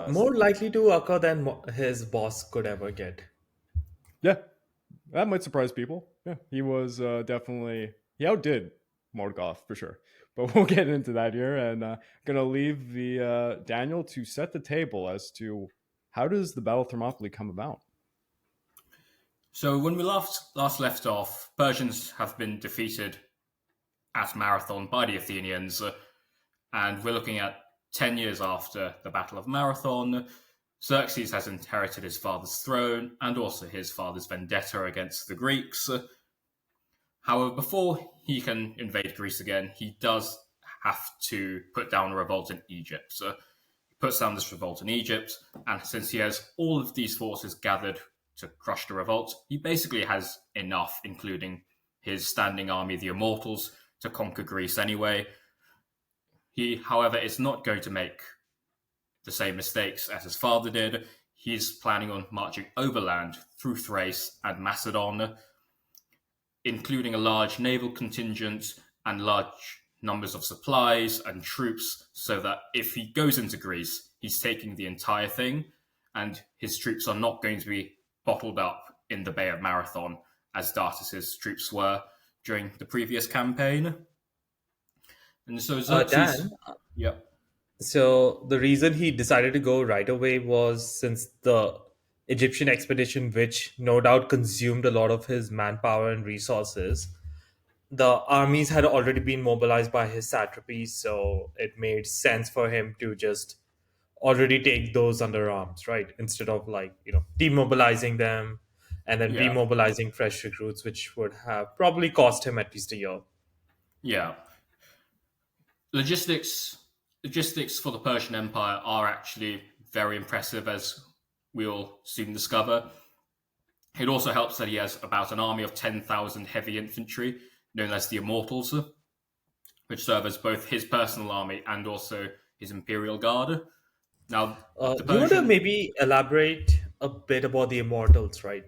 more likely to occur than his boss could ever get. Yeah, that might surprise people. Yeah, he was definitely he outdid Morgoth for sure. But we'll get into that here, and gonna leave the Daniel to set the table as to how does the Battle of Thermopylae come about. So when we last left off, Persians have been defeated at Marathon by the Athenians, and we're looking at 10 years after the Battle of Marathon. Xerxes has inherited his father's throne and also his father's vendetta against the Greeks. However, before he can invade Greece again, he does have to put down a revolt in Egypt. So he puts down this revolt in Egypt, and since he has all of these forces gathered to crush the revolt, he basically has enough, including his standing army, the Immortals, to conquer Greece anyway. He, however, is not going to make the same mistakes as his father did. He's planning on marching overland through Thrace and Macedon, including a large naval contingent and large numbers of supplies and troops, so that if he goes into Greece, he's taking the entire thing, and his troops are not going to be bottled up in the Bay of Marathon, as Datis's troops were during the previous campaign. And so Xerxes... Dan, Yep. so the reason he decided to go right away was since the Egyptian expedition, which no doubt consumed a lot of his manpower and resources, the armies had already been mobilized by his satrapies, so it made sense for him to just already take those under arms, right? Instead of demobilizing them and then Yeah. remobilizing fresh recruits, which would have probably cost him at least a year. Yeah. Logistics for the Persian Empire are actually very impressive, as we'll soon discover. It also helps that he has about an army of 10,000 heavy infantry, known as the Immortals, which serve as both his personal army and also his imperial guard. Now, the Do you want to Persian... maybe elaborate a bit about the Immortals, right?